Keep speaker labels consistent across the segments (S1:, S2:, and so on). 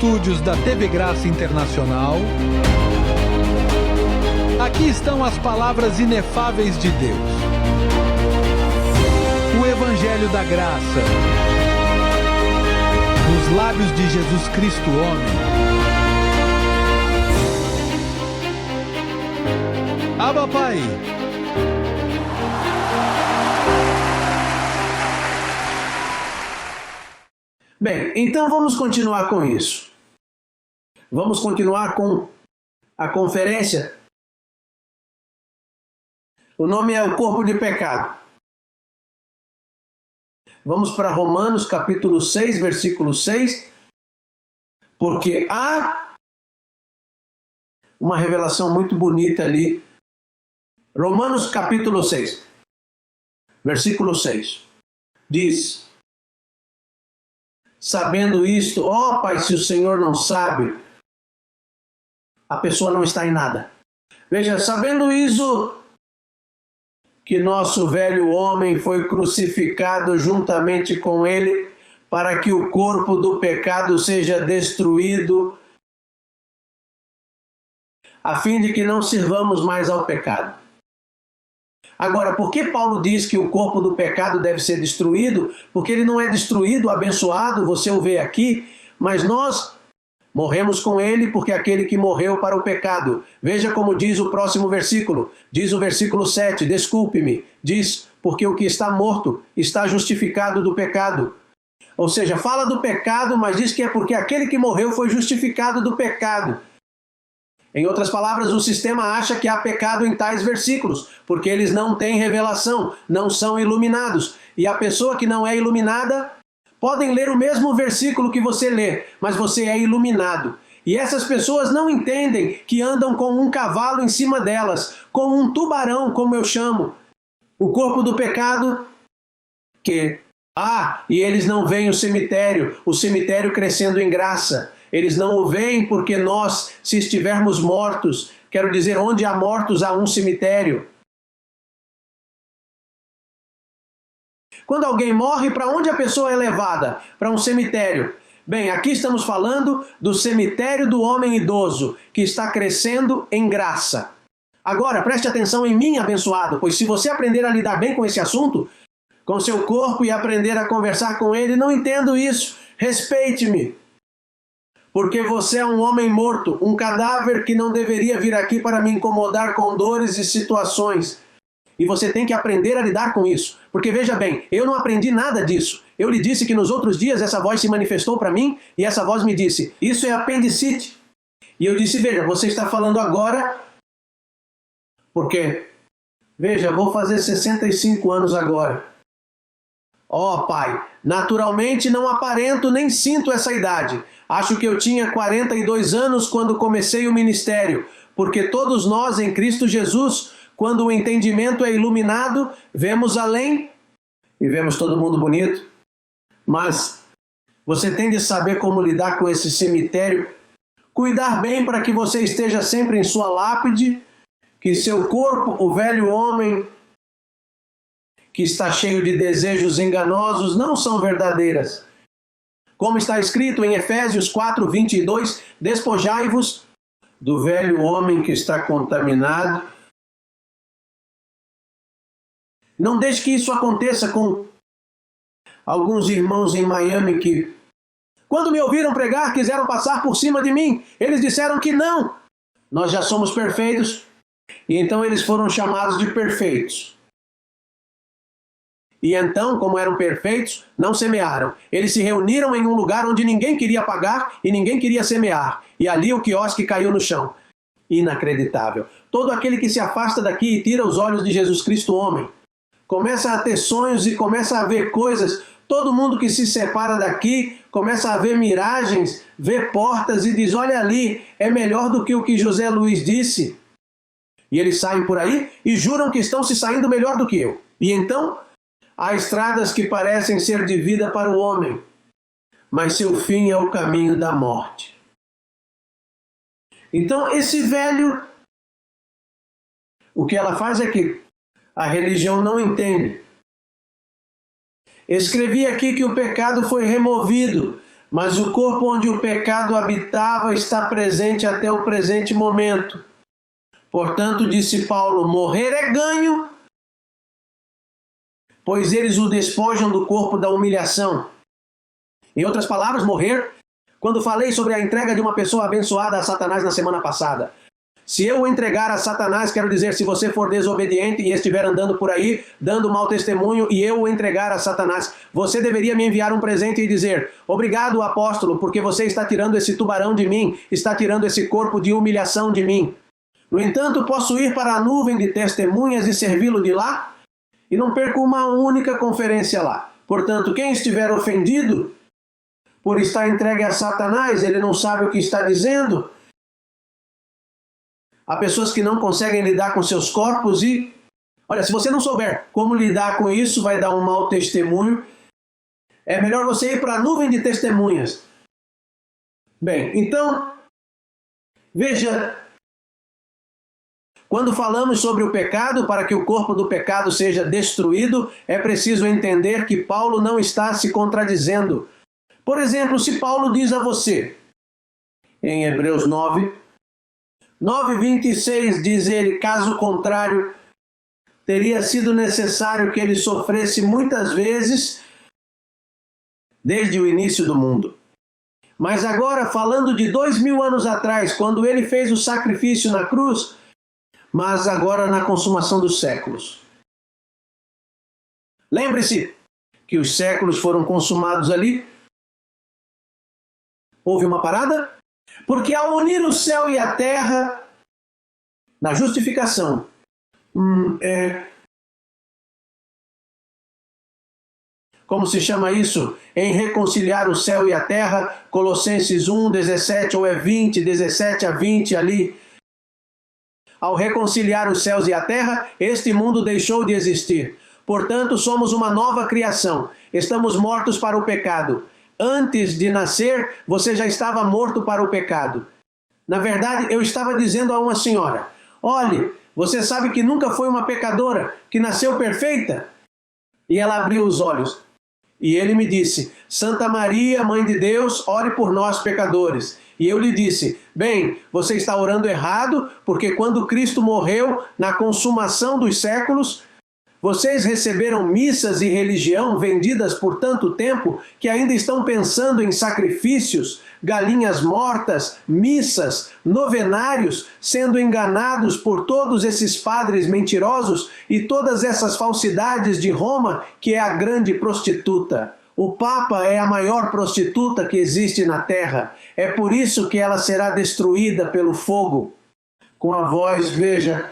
S1: estúdios da TV Graça Internacional, aqui estão as palavras inefáveis de Deus. O Evangelho da Graça, nos lábios de Jesus Cristo, homem. Abba, Pai.
S2: Bem, então vamos continuar com isso. Vamos continuar com a conferência. O nome é o Corpo de Pecado. Vamos para Romanos capítulo 6, versículo 6. Porque há uma revelação muito bonita ali. Romanos capítulo 6, versículo 6. Diz: sabendo isto, ó Pai, se o Senhor não sabe, a pessoa não está em nada. Veja, sabendo isso, que nosso velho homem foi crucificado juntamente com ele, para que o corpo do pecado seja destruído, a fim de que não sirvamos mais ao pecado. Agora, por que Paulo diz que o corpo do pecado deve ser destruído? Porque ele não é destruído, abençoado, você o vê aqui, mas nós morremos com ele, porque aquele que morreu para o pecado. Veja como diz o próximo versículo. Diz o versículo 7, desculpe-me. Diz, porque o que está morto está justificado do pecado. Ou seja, fala do pecado, mas diz que é porque aquele que morreu foi justificado do pecado. Em outras palavras, o sistema acha que há pecado em tais versículos, porque eles não têm revelação, não são iluminados. E a pessoa que não é iluminada, podem ler o mesmo versículo que você lê, mas você é iluminado. E essas pessoas não entendem que andam com um cavalo em cima delas, com um tubarão, como eu chamo. O corpo do pecado, e eles não veem o cemitério crescendo em graça. Eles não o veem porque nós, se estivermos mortos, quero dizer, onde há mortos há um cemitério. Quando alguém morre, para onde a pessoa é levada? Para um cemitério. Bem, aqui estamos falando do cemitério do homem idoso, que está crescendo em graça. Agora, preste atenção em mim, abençoado, pois se você aprender a lidar bem com esse assunto, com seu corpo e aprender a conversar com ele, não entendo isso. Respeite-me. Porque você é um homem morto, um cadáver que não deveria vir aqui para me incomodar com dores e situações. E você tem que aprender a lidar com isso. Porque veja bem, eu não aprendi nada disso. Eu lhe disse que nos outros dias essa voz se manifestou para mim e essa voz me disse, isso é apendicite. E eu disse, veja, você está falando agora porque, veja, vou fazer 65 anos agora. Ó, Pai, naturalmente não aparento nem sinto essa idade. Acho que eu tinha 42 anos quando comecei o ministério, porque todos nós em Cristo Jesus, quando o entendimento é iluminado, vemos além e vemos todo mundo bonito. Mas você tem de saber como lidar com esse cemitério, cuidar bem para que você esteja sempre em sua lápide, que seu corpo, o velho homem, que está cheio de desejos enganosos, não são verdadeiras. Como está escrito em Efésios 4, 22, despojai-vos do velho homem que está contaminado. Não deixe que isso aconteça com alguns irmãos em Miami que, quando me ouviram pregar, quiseram passar por cima de mim. Eles disseram que não, nós já somos perfeitos. E então eles foram chamados de perfeitos. E então, como eram perfeitos, não semearam. Eles se reuniram em um lugar onde ninguém queria pagar e ninguém queria semear. E ali o quiosque caiu no chão. Inacreditável. Todo aquele que se afasta daqui e tira os olhos de Jesus Cristo, homem, começa a ter sonhos e começa a ver coisas. Todo mundo que se separa daqui começa a ver miragens, vê portas e diz, olha ali, é melhor do que o que José Luiz disse. E eles saem por aí e juram que estão se saindo melhor do que eu. E então, há estradas que parecem ser de vida para o homem, mas seu fim é o caminho da morte. Então, esse velho, o que ela faz é que a religião não entende. Escrevi aqui que o pecado foi removido, Mas o corpo onde o pecado habitava está presente até o presente momento. Portanto, disse Paulo, morrer é ganho, pois eles o despojam do corpo da humilhação. Em outras palavras, morrer, quando falei sobre a entrega de uma pessoa abençoada a Satanás na semana passada. Se eu o entregar a Satanás, quero dizer, se você for desobediente e estiver andando por aí, dando mau testemunho, e eu o entregar a Satanás, você deveria me enviar um presente e dizer, obrigado, apóstolo, porque você está tirando esse tubarão de mim, está tirando esse corpo de humilhação de mim. No entanto, posso ir para a nuvem de testemunhas e servi-lo de lá? E não perco uma única conferência lá. Portanto, quem estiver ofendido por estar entregue a Satanás, ele não sabe o que está dizendo. Há pessoas que não conseguem lidar com seus corpos e... Olha, se você não souber como lidar com isso, vai dar um mau testemunho. É melhor você ir para a nuvem de testemunhas. Bem, então, veja, quando falamos sobre o pecado, para que o corpo do pecado seja destruído, é preciso entender que Paulo não está se contradizendo. Por exemplo, se Paulo diz a você, em Hebreus 9:26 diz ele, caso contrário, teria sido necessário que ele sofresse muitas vezes desde o início do mundo. Mas agora, falando de 2000 anos atrás, quando ele fez o sacrifício na cruz, mas agora na consumação dos séculos. Lembre-se que os séculos foram consumados ali. Houve uma parada? Porque ao unir o céu e a terra, na justificação, como se chama isso? Em reconciliar o céu e a terra, Colossenses 1:17 ou 20, 17 a 20 ali. Ao reconciliar os céus e a terra, este mundo deixou de existir. Portanto, somos uma nova criação. Estamos mortos para o pecado. Antes de nascer, você já estava morto para o pecado. Na verdade, eu estava dizendo a uma senhora, olhe, você sabe que nunca foi uma pecadora, que nasceu perfeita? E ela abriu os olhos. E ele me disse, Santa Maria, Mãe de Deus, ore por nós pecadores. E eu lhe disse, bem, você está orando errado, porque quando Cristo morreu, na consumação dos séculos, vocês receberam missas e religião vendidas por tanto tempo que ainda estão pensando em sacrifícios, galinhas mortas, missas, novenários, sendo enganados por todos esses padres mentirosos e todas essas falsidades de Roma, que é a grande prostituta. O Papa é a maior prostituta que existe na terra. É por isso que ela será destruída pelo fogo. Com a voz, veja...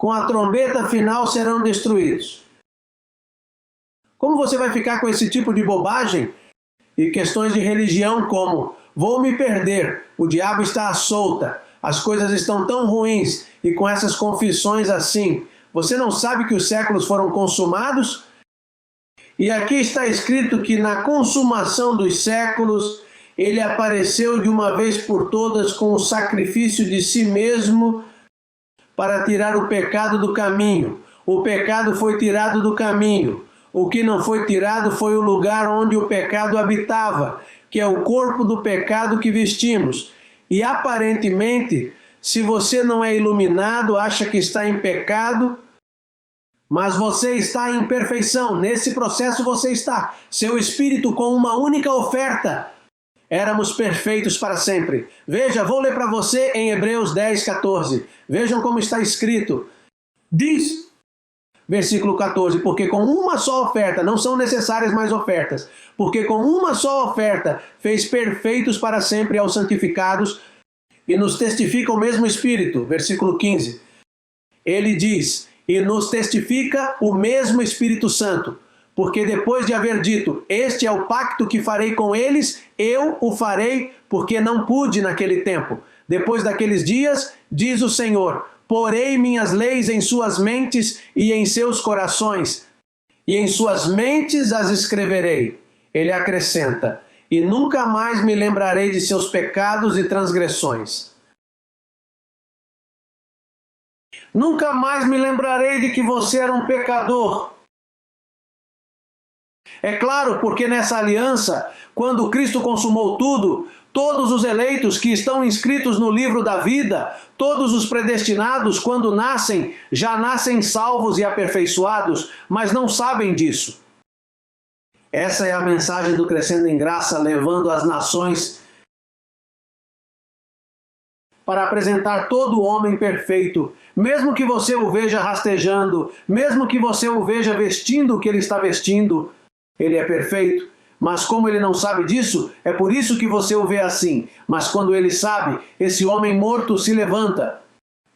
S2: Com a trombeta final serão destruídos. Como você vai ficar com esse tipo de bobagem? E questões de religião como, vou me perder, o diabo está à solta, as coisas estão tão ruins, e com essas confissões assim, você não sabe que os séculos foram consumados? E aqui está escrito que na consumação dos séculos, ele apareceu de uma vez por todas com o sacrifício de si mesmo, para tirar o pecado do caminho. O pecado foi tirado do caminho. O que não foi tirado foi o lugar onde o pecado habitava, que é o corpo do pecado que vestimos. E aparentemente, se você não é iluminado, acha que está em pecado, mas você está em perfeição. Nesse processo você está. Seu espírito com uma única oferta. Éramos perfeitos para sempre. Veja, vou ler para você em Hebreus 10:14. Vejam como está escrito. Diz, versículo 14, porque com uma só oferta, não são necessárias mais ofertas, porque com uma só oferta fez perfeitos para sempre aos santificados, e nos testifica o mesmo Espírito. Versículo 15. Ele diz, e nos testifica o mesmo Espírito Santo. Porque depois de haver dito, este é o pacto que farei com eles, eu o farei, porque não pude naquele tempo. Depois daqueles dias, diz o Senhor, porei minhas leis em suas mentes e em seus corações, e em suas mentes as escreverei. Ele acrescenta, e nunca mais me lembrarei de seus pecados e transgressões. Nunca mais me lembrarei de que você era um pecador. É claro, porque nessa aliança, quando Cristo consumou tudo, todos os eleitos que estão inscritos no livro da vida, todos os predestinados, quando nascem, já nascem salvos e aperfeiçoados, mas não sabem disso. Essa é a mensagem do Crescendo em Graça, levando as nações para apresentar todo homem perfeito, mesmo que você o veja rastejando, mesmo que você o veja vestindo o que ele está vestindo, ele é perfeito. Mas como ele não sabe disso, é por isso que você o vê assim. Mas quando ele sabe, esse homem morto se levanta.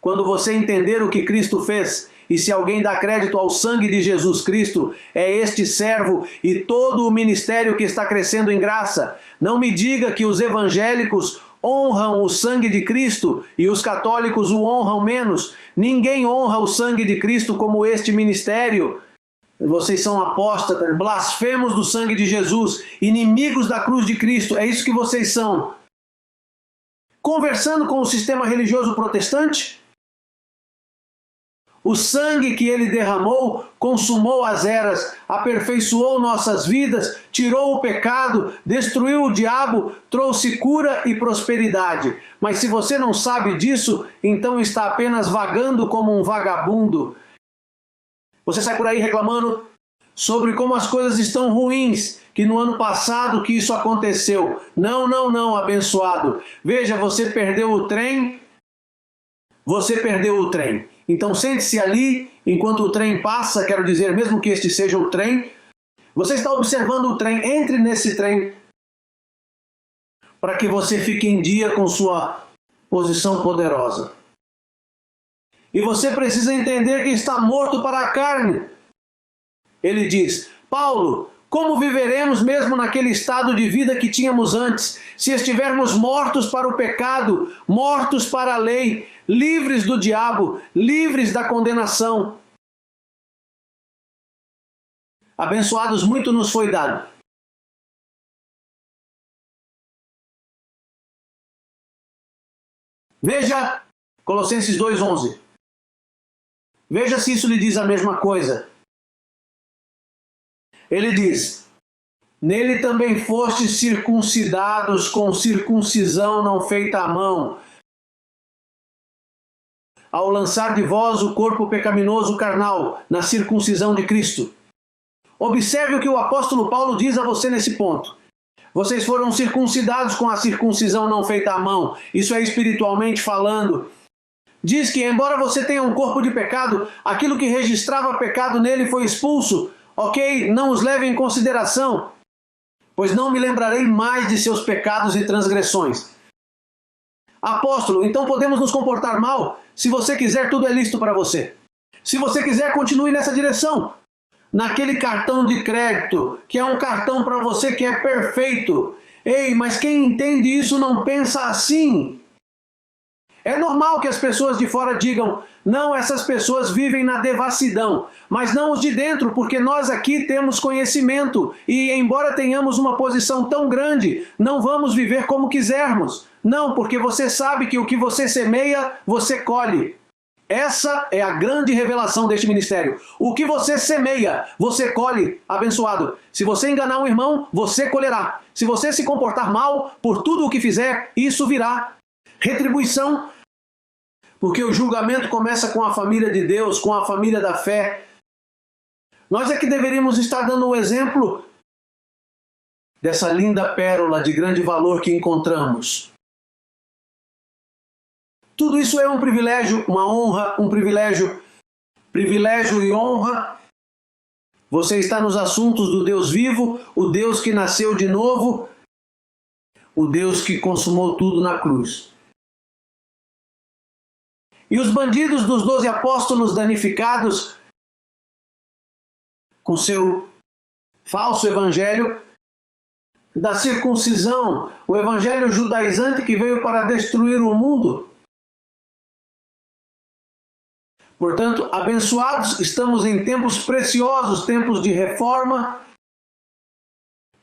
S2: Quando você entender o que Cristo fez, e se alguém dá crédito ao sangue de Jesus Cristo, é este servo e todo o ministério que está crescendo em graça. Não me diga que os evangélicos honram o sangue de Cristo e os católicos o honram menos. Ninguém honra o sangue de Cristo como este ministério. Vocês são apóstatas, blasfemos do sangue de Jesus, inimigos da cruz de Cristo. É isso que vocês são. Conversando com o sistema religioso protestante, o sangue que ele derramou consumou as eras, aperfeiçoou nossas vidas, tirou o pecado, destruiu o diabo, trouxe cura e prosperidade. Mas se você não sabe disso, então está apenas vagando como um vagabundo. Você sai por aí reclamando sobre como as coisas estão ruins, que no ano passado que isso aconteceu. Não, abençoado. Veja, você perdeu o trem. Você perdeu o trem. Então sente-se ali, enquanto o trem passa, quero dizer, mesmo que este seja o trem, você está observando o trem, entre nesse trem, para que você fique em dia com sua posição poderosa. E você precisa entender que está morto para a carne. Ele diz, Paulo, como viveremos mesmo naquele estado de vida que tínhamos antes, se estivermos mortos para o pecado, mortos para a lei, livres do diabo, livres da condenação? Abençoados, muito nos foi dado. Veja Colossenses 2:11. Veja se isso lhe diz a mesma coisa. Ele diz, nele também fostes circuncidados com circuncisão não feita à mão, ao lançar de vós o corpo pecaminoso carnal na circuncisão de Cristo. Observe o que o apóstolo Paulo diz a você nesse ponto. Vocês foram circuncidados com a circuncisão não feita à mão. Isso é espiritualmente falando. Diz que, embora você tenha um corpo de pecado, aquilo que registrava pecado nele foi expulso. Ok? Não os leve em consideração, pois não me lembrarei mais de seus pecados e transgressões. Apóstolo, então podemos nos comportar mal? Se você quiser, tudo é lícito para você. Se você quiser, continue nessa direção. Naquele cartão de crédito, que é um cartão para você que é perfeito. Ei, mas quem entende isso não pensa assim. É normal que as pessoas de fora digam, não, essas pessoas vivem na devassidão, mas não os de dentro, porque nós aqui temos conhecimento e, embora tenhamos uma posição tão grande, não vamos viver como quisermos. Não, porque você sabe que o que você semeia, você colhe. Essa é a grande revelação deste ministério. O que você semeia, você colhe, abençoado. Se você enganar um irmão, você colherá. Se você se comportar mal por tudo o que fizer, isso virá. Retribuição, porque o julgamento começa com a família de Deus, com a família da fé. Nós é que deveríamos estar dando um exemplo dessa linda pérola de grande valor que encontramos. Tudo isso é um privilégio, uma honra, um privilégio. Privilégio e honra. Você está nos assuntos do Deus vivo, o Deus que nasceu de novo, o Deus que consumou tudo na cruz. E os bandidos dos 12 apóstolos danificados com seu falso evangelho da circuncisão, o evangelho judaizante que veio para destruir o mundo. Portanto, abençoados, estamos em tempos preciosos, tempos de reforma.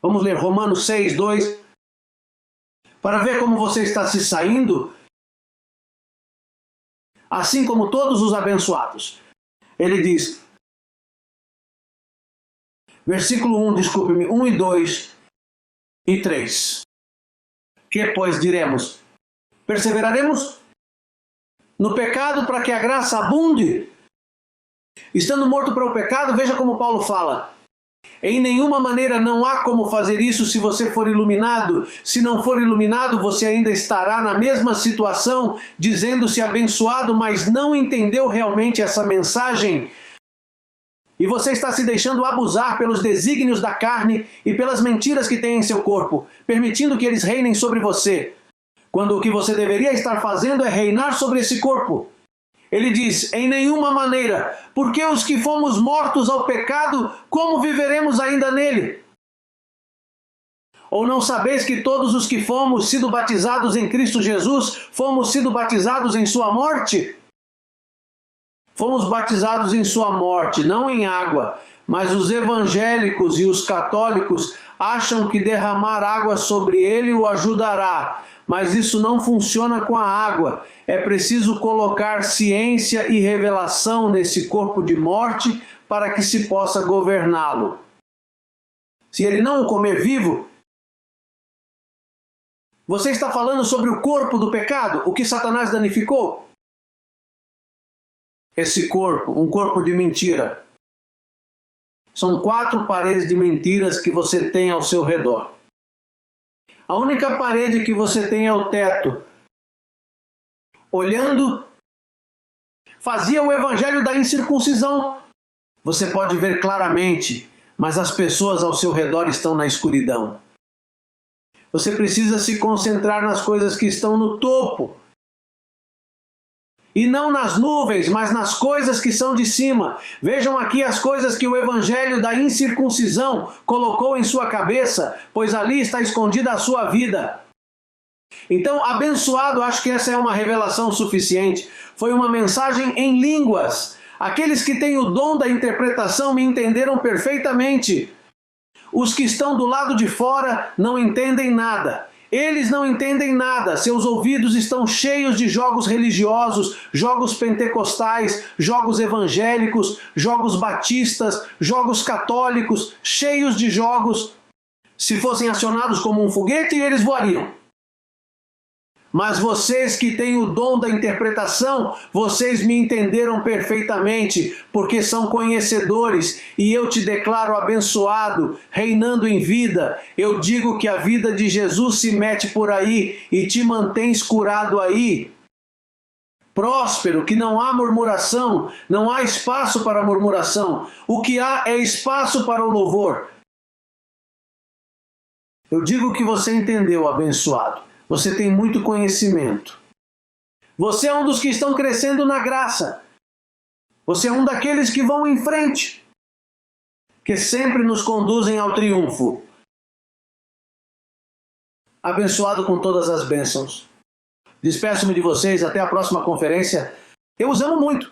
S2: Vamos ler Romanos 6:2 para ver como você está se saindo, assim como todos os abençoados. Ele diz, Versículo 1, desculpe-me, 1 e 2 e 3. Que, pois, diremos? Perseveraremos no pecado para que a graça abunde? Estando morto para o pecado, veja como Paulo fala. Em nenhuma maneira não há como fazer isso se você for iluminado. Se não for iluminado, você ainda estará na mesma situação, dizendo-se abençoado, mas não entendeu realmente essa mensagem. E você está se deixando abusar pelos desígnios da carne e pelas mentiras que tem em seu corpo, permitindo que eles reinem sobre você, quando o que você deveria estar fazendo é reinar sobre esse corpo. Ele diz, em nenhuma maneira, porque os que fomos mortos ao pecado, como viveremos ainda nele? Ou não sabeis que todos os que fomos sido batizados em Cristo Jesus, fomos sido batizados em sua morte? Fomos batizados em sua morte, não em água, mas os evangélicos e os católicos acham que derramar água sobre ele o ajudará. Mas isso não funciona com a água. É preciso colocar ciência e revelação nesse corpo de morte para que se possa governá-lo. Se ele não o comer vivo, você está falando sobre o corpo do pecado, o que Satanás danificou? Esse corpo, um corpo de mentira. São 4 paredes de mentiras que você tem ao seu redor. A única parede que você tem é o teto. Olhando, fazia o evangelho da incircuncisão. Você pode ver claramente, mas as pessoas ao seu redor estão na escuridão. Você precisa se concentrar nas coisas que estão no topo. E não nas nuvens, mas nas coisas que são de cima. Vejam aqui as coisas que o evangelho da incircuncisão colocou em sua cabeça, pois ali está escondida a sua vida. Então, abençoado, acho que essa é uma revelação suficiente. Foi uma mensagem em línguas. Aqueles que têm o dom da interpretação me entenderam perfeitamente. Os que estão do lado de fora não entendem nada. Eles não entendem nada, seus ouvidos estão cheios de jogos religiosos, jogos pentecostais, jogos evangélicos, jogos batistas, jogos católicos, cheios de jogos. Se fossem acionados como um foguete, eles voariam. Mas vocês que têm o dom da interpretação, vocês me entenderam perfeitamente, porque são conhecedores, e eu te declaro abençoado, reinando em vida. Eu digo que a vida de Jesus se mete por aí e te mantens curado aí. Próspero, que não há murmuração, não há espaço para murmuração. O que há é espaço para o louvor. Eu digo que você entendeu, abençoado. Você tem muito conhecimento. Você é um dos que estão crescendo na graça. Você é um daqueles que vão em frente, que sempre nos conduzem ao triunfo. Abençoado com todas as bênçãos. Despeço-me de vocês, até a próxima conferência. Eu os amo muito.